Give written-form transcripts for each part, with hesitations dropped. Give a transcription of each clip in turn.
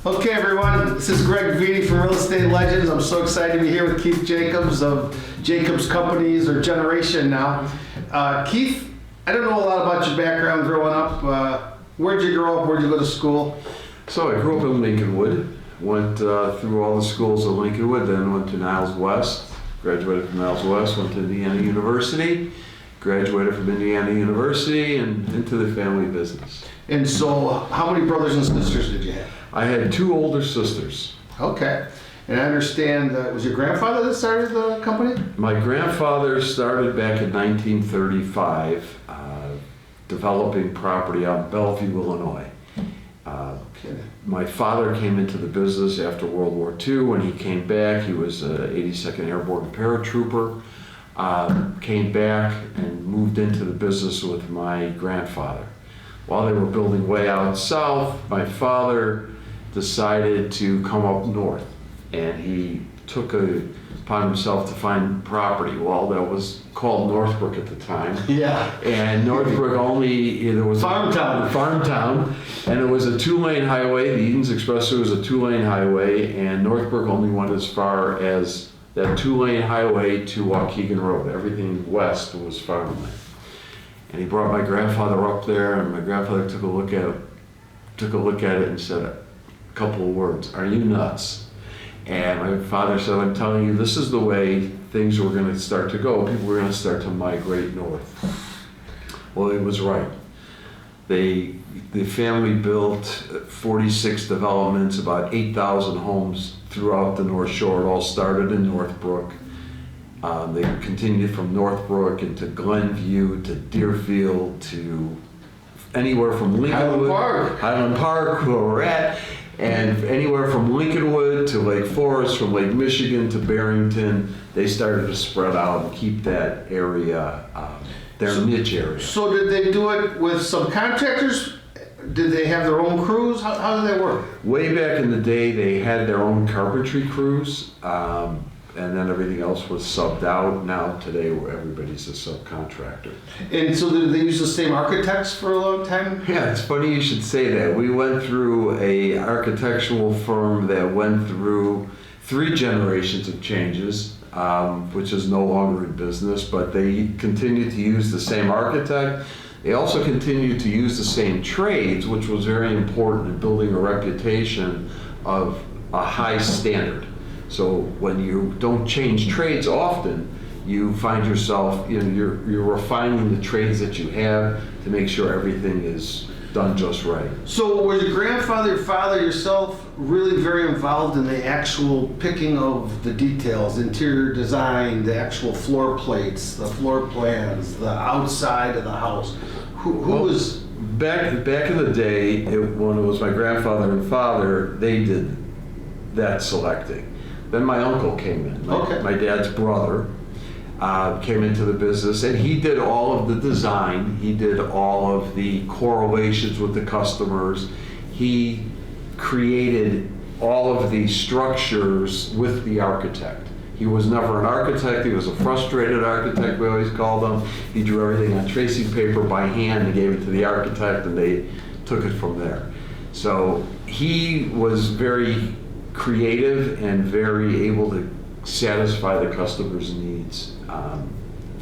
Okay, everyone, this is Greg Viti from Real Estate Legends. I'm so excited to be here with Keith Jacobs of Jacobs Companies, or Generation now. Keith, I don't know a lot about your background growing up. Where'd you grow up? Where'd you go to school? So I grew up in Lincolnwood, went through all the schools at Lincolnwood, then went to Niles West, graduated from Niles West, went to Indiana University, graduated from Indiana University, and into the family business. And so, how many brothers and sisters did you have? I had two older sisters. Okay. And I understand, was your grandfather that started the company? My grandfather started back in 1935, developing property out in Bellevue, Illinois. Okay. My father came into the business after World War II. When he came back, he was an 82nd Airborne paratrooper. Came back and moved into the business with my grandfather. While they were building way out south, my father decided to come up north, and he took upon himself to find property. Well, that was called Northbrook at the time. Yeah. And Northbrook there was farm town, and it was a two-lane highway. The Edens Expressway was a two-lane highway, and Northbrook only went as far as that two-lane highway to Waukegan Road. Everything west was farmland. And he brought my grandfather up there, and my grandfather took a look at it and said a couple of words: "Are you nuts?" And my father said, "I'm telling you, this is the way things were going to start to go. People were going to start to migrate north." Well, he was right. The family built 46 developments, about 8,000 homes throughout the North Shore. It all started in Northbrook. They continued from Northbrook into Glenview to Deerfield to anywhere from Lincolnwood, Highland Park, where we're at, and anywhere from Lincolnwood to Lake Forest, from Lake Michigan to Barrington. They started to spread out and keep that area, their niche area. So did they do it with subcontractors? Did they have their own crews? How did that work? Way back in the day, they had their own carpentry crews, and then everything else was subbed out. Now, today, everybody's a subcontractor. And so did they use the same architects for a long time? Yeah, it's funny you should say that. We went through a architectural firm that went through 3 generations of changes, which is no longer in business, but they continued to use the same architect. They also continued to use the same trades, which was very important in building a reputation of a high standard. So when you don't change trades often, you find yourself, you're refining the trades that you have to make sure everything is done just right. So was your grandfather, your father, yourself really very involved in the actual picking of the details, interior design, the actual floor plates, the floor plans, the outside of the house? Who was... Back in the day, when it was my grandfather and father, they did that selecting. Then my uncle came in, my dad's brother, came into the business, and he did all of the design. He did all of the correlations with the customers. He created all of the structures with the architect. He was never an architect. He was a frustrated architect, we always called him. He drew everything on tracing paper by hand and gave it to the architect, and they took it from there. So he was very creative and very able to satisfy the customer's needs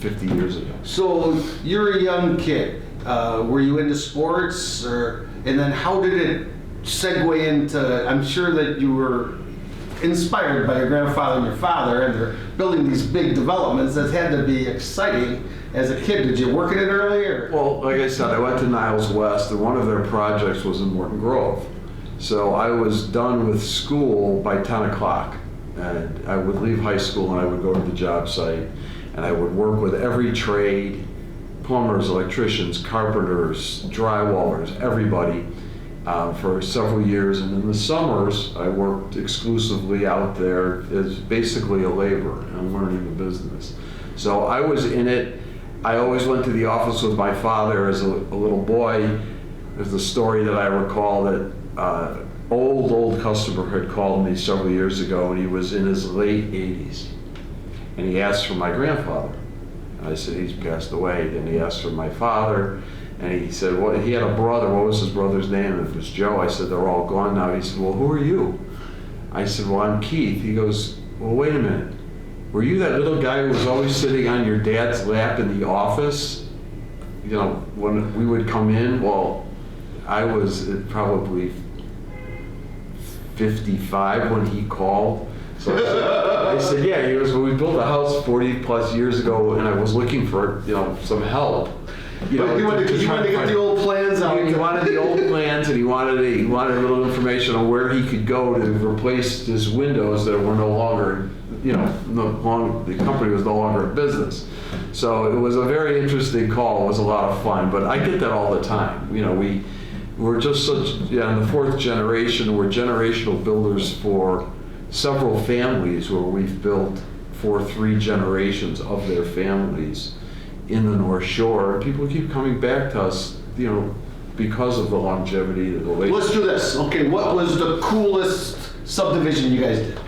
50 years ago. So you're a young kid. Were you into sports, and then how did it segue into? I'm sure that you were inspired by your grandfather and your father, and they're building these big developments. That had to be exciting as a kid. Did you work in it early, or? Well, like I said, I went to Niles West, and one of their projects was in Morton Grove. So I was done with school by 10 o'clock, and I would leave high school and I would go to the job site, and I would work with every trade: plumbers, electricians, carpenters, drywallers, everybody, for several years. And in the summers, I worked exclusively out there as basically a laborer and learning the business. So I was in it. I always went to the office with my father as a little boy. There's a story that I recall that old customer had called me several years ago, and he was in his late 80s, and he asked for my grandfather. And I said, he's passed away. Then he asked for my father, And he said, well, he had a brother. What was his brother's name? It was Joe. I said, they're all gone now. He said, well, who are you? I said, well, I'm Keith. He goes, well, wait a minute. Were you that little guy who was always sitting on your dad's lap in the office? You know, when we would come in? Well, I was probably 55 when he called. So I said, yeah. He goes, well, we built a house 40 plus years ago, and I was looking for, you know, some help. You wanted to get the old plans out. He wanted the old plans, and he wanted a little information on where he could go to replace his windows that were no longer, you know, the company was no longer in business. So it was a very interesting call. It was a lot of fun, but I get that all the time. You know, we're just such, in the fourth generation, we're generational builders for several families where we've built for 3 generations of their families in the North Shore. People keep coming back to us, you know, because of the longevity of the lake. Let's do this. Okay, what was the coolest subdivision you guys did?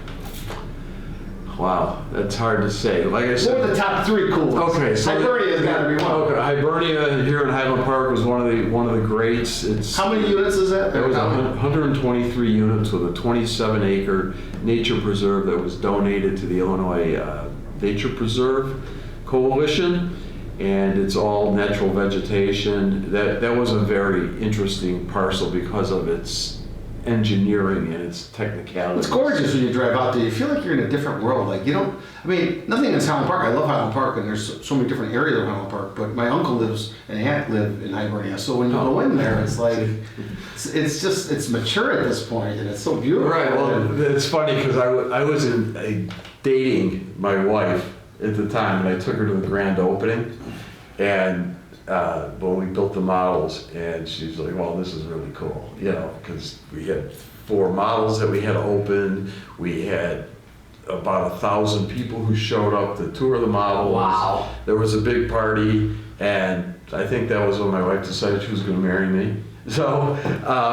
Wow, that's hard to say. Like I said, what were the top 3 cool ones? Okay, so Hibernia's got to be one. Okay, Hibernia here in Highland Park was one of the greats. How many units is that? There was 123 units with a 27-acre nature preserve that was donated to the Illinois Nature Preserve Coalition, and it's all natural vegetation. That was a very interesting parcel because of its engineering and its technicality. It's gorgeous when you drive out there. You feel like you're in a different world. Like, you don't, I mean, nothing against Highland Park. I love Highland Park, and there's so many different areas of Highland Park, but my uncle lives and aunt live in Hibernia. So when you go in there, it's like, it's mature at this point, and it's so beautiful. Right, well, it's funny because I was dating my wife at the time, and I took her to the grand opening, and when we built the models, and she's like, well, this is really cool, you know, because we had 4 models that we had open. We had about 1,000 people who showed up to tour the models. Wow. There was a big party, and I think that was when my wife decided she was going to marry me. So,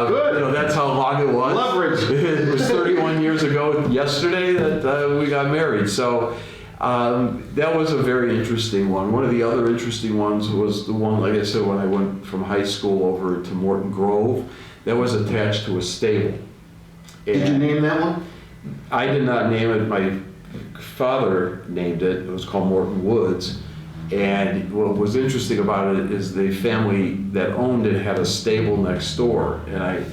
good. You know, that's how long it was. Leverage. It was 31 years ago yesterday that we got married. So. That was a very interesting one. One of the other interesting ones was the one, like I said, when I went from high school over to Morton Grove. That was attached to a stable. Did you name that one? I did not name it. My father named it. It was called Morton Woods. And what was interesting about it is the family that owned it had a stable next door. And I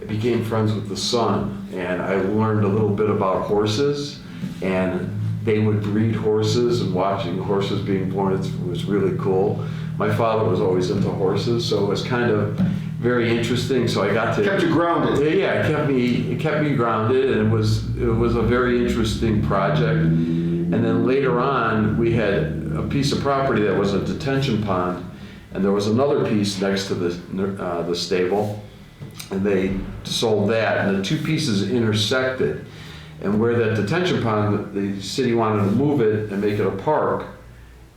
became friends with the son. And I learned a little bit about horses. And they would breed horses, and watching horses being born, it was really cool. My father was always into horses, so it was kind of very interesting. So I got to kept you grounded. Yeah, it kept me grounded, and it was a very interesting project. And then later on, we had a piece of property that was a detention pond, and there was another piece next to the stable, and they sold that, and the 2 pieces intersected. And where that detention pond, the city wanted to move it and make it a park.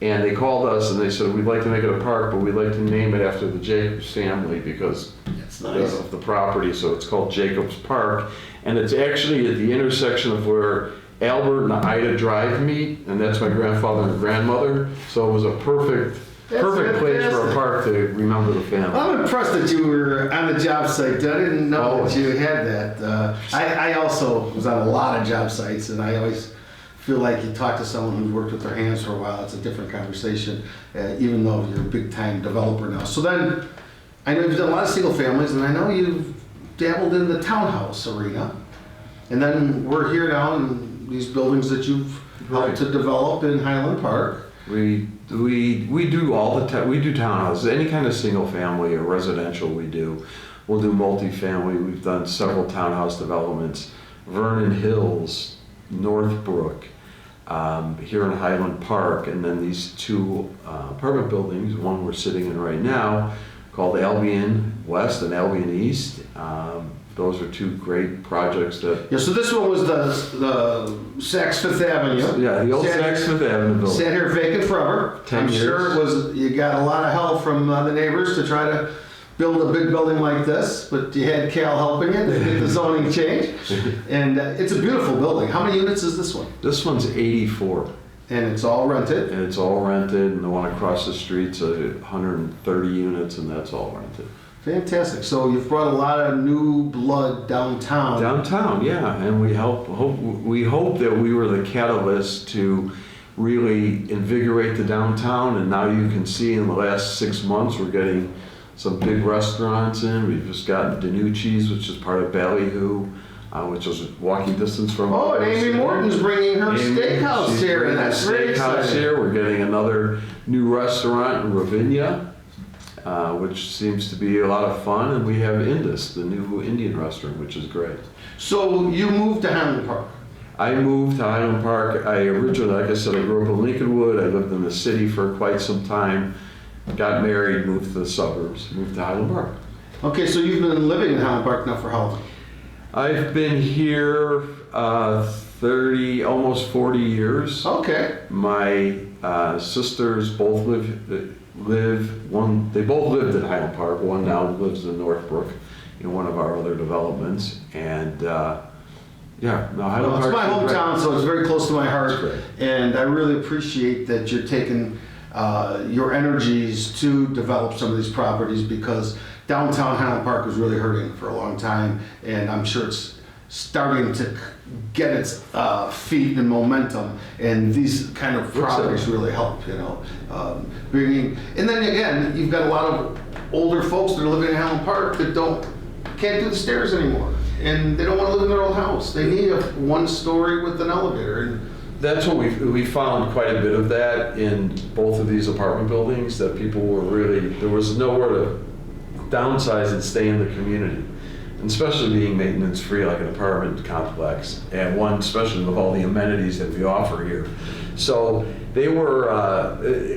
And they called us and they said, we'd like to make it a park, but we'd like to name it after the Jacobs family because that's nice. Of the property. So it's called Jacobs Park. And it's actually at the intersection of where Albert and Ida Drive meet. And that's my grandfather and grandmother. So it was a perfect place for a park to remember the family. I'm impressed that you were on the job site. I didn't know that you had that. I also was on a lot of job sites, and I always feel like you talk to someone who's worked with their hands for a while, it's a different conversation, even though you're a big-time developer now. So then, I know you've done a lot of single families, and I know you've dabbled in the townhouse arena. And then we're here now in these buildings that you've helped to develop in Highland Park. We do all the time. We do townhouses, any kind of single family or residential we do. We'll do multifamily. We've done several townhouse developments. Vernon Hills, Northbrook, here in Highland Park, and then these 2 apartment buildings, one we're sitting in right now called Albion West and Albion East. Those are 2 great projects that... Yeah, so this one was the Saks Fifth Avenue. Yeah, the old Saks Fifth Avenue building. Sat here vacant forever. 10 years. I'm sure it was, you got a lot of help from the neighbors to try to build a big building like this, but you had Cal helping you to get the zoning change. And it's a beautiful building. How many units is this one? This one's 84. And it's all rented? And it's all rented, and the one across the street's 130 units, and that's all rented. Fantastic. So you've brought a lot of new blood downtown. Downtown, yeah, and we hope that we were the catalyst to really invigorate the downtown, and now you can see in the last 6 months we're getting some big restaurants in. We've just gotten DiNucci's, which is part of Ballyhoo, which is walking distance from. Oh, and Amy Morton's bringing her steakhouse here, and that's very exciting. Here, we're getting another new restaurant in Ravinia, which seems to be a lot of fun, and we have Indus, the new Indian restaurant, which is great. So you moved to Highland Park? I moved to Highland Park. I originally, like I said, I grew up in Lincolnwood. I lived in the city for quite some time. Got married, moved to the suburbs, moved to Highland Park. Okay, so you've been living in Highland Park now for how long? I've been here 30, almost 40 years. Okay. My sisters both they both lived in Highland Park. One now lives in Northbrook, in one of our other developments. And Highland Park. It's my hometown, so it's very close to my heart. That's great. And I really appreciate that you're taking your energies to develop some of these properties, because downtown Highland Park was really hurting for a long time, and I'm sure it's starting to get its feet and momentum, and these kind of properties really help, bringing. And then again, you've got a lot of older folks that are living in Highland Park that can't do the stairs anymore, and they don't want to live in their old house. They need a one story with an elevator. And that's what we found quite a bit of that in both of these apartment buildings, that people were there was nowhere to downsize and stay in the community, and especially being maintenance free like an apartment complex, and one especially with all the amenities that we offer here. So they were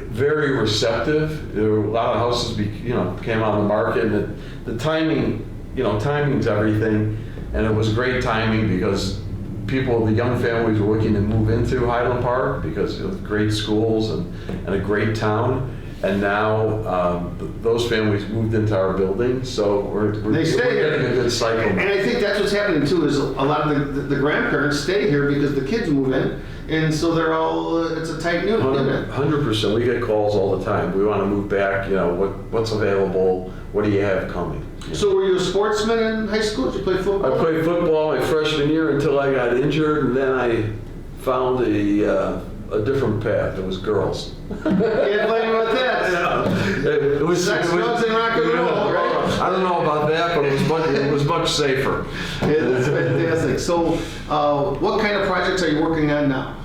very receptive. There were a lot of houses came on the market, and the timing, timing's everything, and it was great timing because the young families were looking to move into Highland Park because it was great schools and a great town. And now those families moved into our building, so we're getting a good cycle. And I think that's what's happening too, is a lot of the grandparents stay here because the kids move in, and so they're all, it's a tight unit. 100%. We get calls all the time. We want to move back, what's available, what do you have coming? So were you a sportsman in high school? Did you play football? I played football my freshman year until I got injured, and then I found a different path. It was girls. Can't blame you with that. Yeah. It was sex, drugs, and rock and roll, right? I don't know about that, but it was much safer. It's fantastic. So, what kind of projects are you working on now?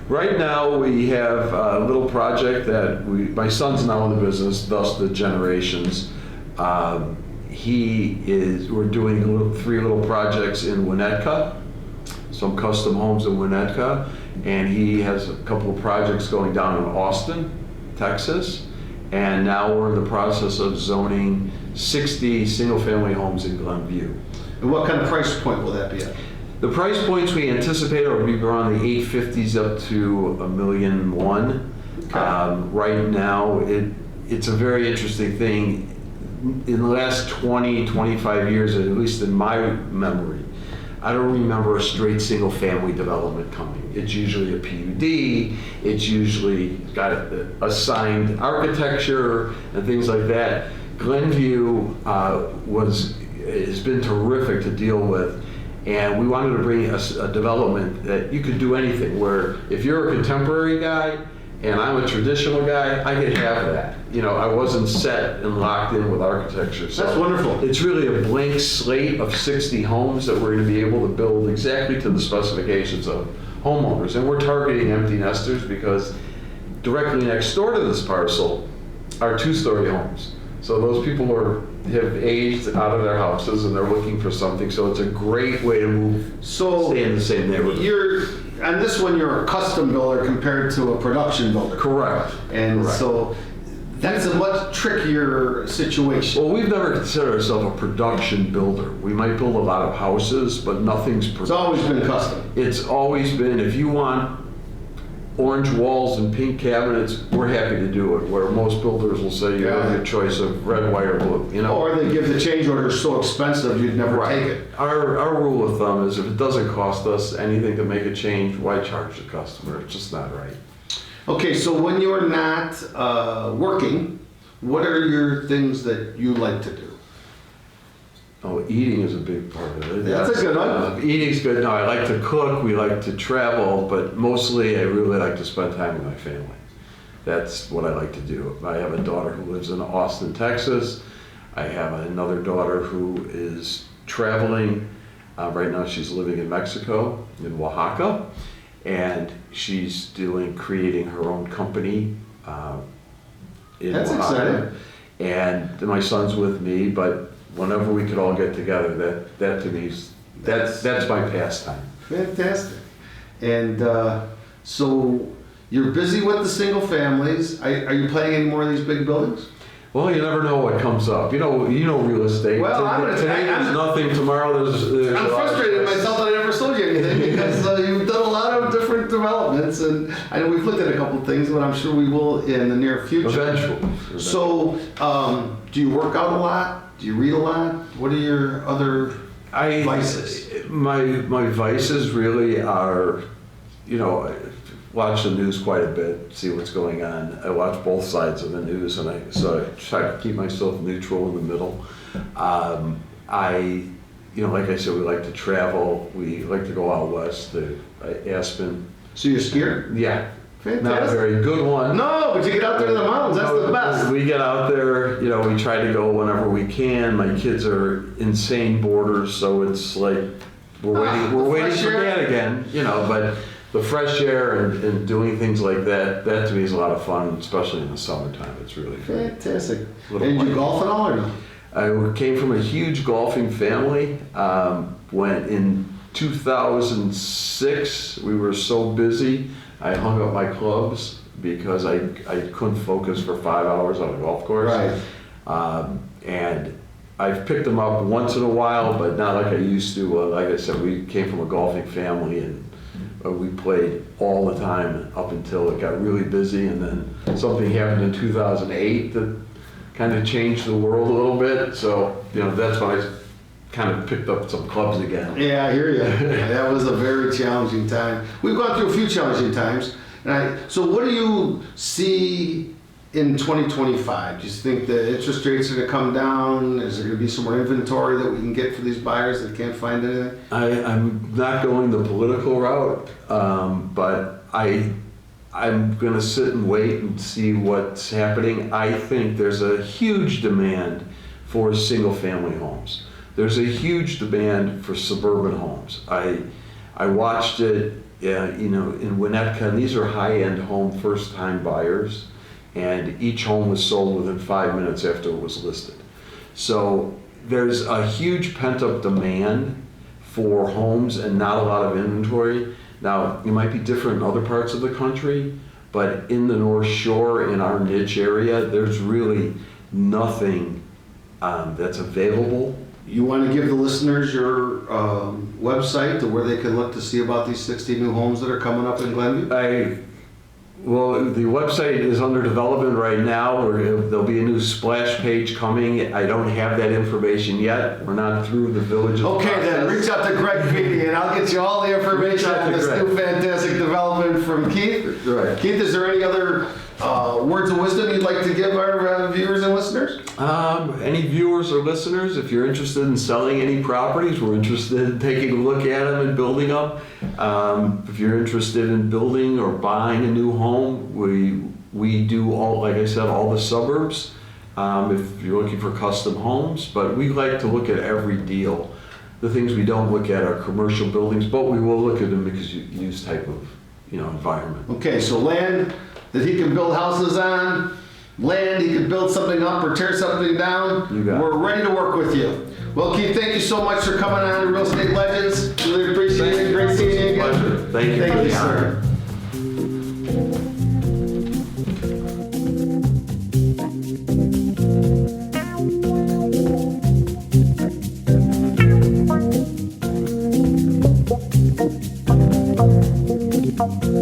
Right now, we have a little project that my son's now in the business, thus the generations. We're doing 3 little projects in Winnetka, some custom homes in Winnetka, and he has a couple of projects going down in Austin, Texas, and now we're in the process of zoning 60 single-family homes in Glenview. And what kind of price point will that be at? The price points we anticipate will be around the 850s up to $1.1 million. Okay. Right now, it's a very interesting thing. In the last 20, 25 years, at least in my memory, I don't remember a straight single family development coming. It's usually a PUD, it's usually got assigned architecture and things like that. Glenview has been terrific to deal with, and we wanted to bring a development that you could do anything, where if you're a contemporary guy and I'm a traditional guy, I could have that. I wasn't set and locked in with architecture. So that's wonderful. It's really a blank slate of 60 homes that we're going to be able to build exactly to the specifications of homeowners. And we're targeting empty nesters because directly next door to this parcel are 2-story homes. So those people have aged out of their houses and they're looking for something. So it's a great way to stay in the same neighborhood. On this one, you're a custom builder compared to a production builder. Correct. And Correct. So that's a much trickier situation. Well, we've never considered ourselves a production builder. We might build a lot of houses, but nothing's production. It's always been custom. It's always been, if you want orange walls and pink cabinets, we're happy to do it. Where most builders will say you have your choice of red, white, or blue. You know, Or they give the change order so expensive you'd never take it. Our rule of thumb is if it doesn't cost us anything to make a change, why charge the customer? It's just not right. Okay, so when you're not working, what are your things that you like to do? Oh, eating is a big part of it. That's a good one. Eating's good. No, I like to cook. We like to travel, but mostly I really like to spend time with my family. That's what I like to do. I have a daughter who lives in Austin, Texas. I have another daughter who is traveling. Right now she's living in Mexico, in Oaxaca, and she's creating her own company in That's Oaxaca. exciting. And my son's with me, but whenever we could all get together, that to me is, that's my pastime. Fantastic. And so you're busy with the single families. Are you planning any more of these big buildings? Well, you never know what comes up. You know real estate. Well, Today there's nothing. Tomorrow there's I'm frustrated myself that I never sold you anything because you've done a lot of different developments, and I know we've looked at a couple of things, but I'm sure we will in the near future. Eventually. So, do you work out a lot? Do you read a lot? What are your other vices? My vices really are, I watch the news quite a bit, see what's going on. I watch both sides of the news, and so I try to keep myself neutral in the middle. Like I said, we like to travel. We like to go out west to Aspen. So you're a skier? Yeah. Fantastic. Not a very good one. No, but you get out there in the mountains. That's the best. We get out there, we try to go whenever we can. My kids are insane boarders, so it's like we're waiting for Dad again, but the fresh air and doing things like that to me is a lot of fun, especially in the summertime. It's really great. Fantastic. And you golf at all or no? I came from a huge golfing family. When in 2006, we were so busy, I hung up my clubs because I couldn't focus for 5 hours on a golf course. Right. And I've picked them up once in a while, but not like I used to. Like I said, we came from a golfing family, and we played all the time up until it got really busy, and then something happened in 2008 that kind of changed the world a little bit. So, that's when I kind of picked up some clubs again. Yeah, I hear you. That was a very challenging time. We've gone through a few challenging times. So what do you see in 2025? Do you think the interest rates are going to come down? Is there going to be some more inventory that we can get for these buyers that can't find anything? I'm not going the political route, but I'm going to sit and wait and see what's happening. I think there's a huge demand for single-family homes. There's a huge demand for suburban homes. I watched it, in Winnetka, and these are high-end home first-time buyers, and each home was sold within 5 minutes after it was listed. So there's a huge pent-up demand for homes and not a lot of inventory. Now, it might be different in other parts of the country, but in the North Shore, in our niche area, there's really nothing that's available. You want to give the listeners your website to where they can look to see about these 60 new homes that are coming up in Glenview? Well, the website is under development right now. There'll be a new splash page coming. I don't have that information yet. We're not through the village's process. Then reach out to Greg Viti and I'll get you all the information on this new fantastic development from Keith. Right. Keith, is there any other words of wisdom you'd like to give our viewers and listeners? Any viewers or listeners, if you're interested in selling any properties, we're interested in taking a look at them and building them. If you're interested in building or buying a new home, we do all, like I said, all the suburbs. If you're looking for custom homes, but we like to look at every deal. The things we don't look at are commercial buildings, but we will look at them because you use type of environment. Okay, so land that he can build houses on, land he can build something up or tear something down. You got it. We're ready to work with you. Well, Keith, thank you so much for coming on to Real Estate Legends. Really appreciate it. Great seeing you again. Pleasure. Thank you for the honor.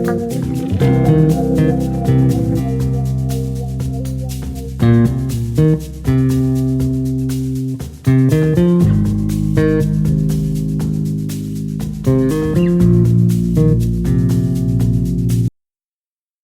sir. you.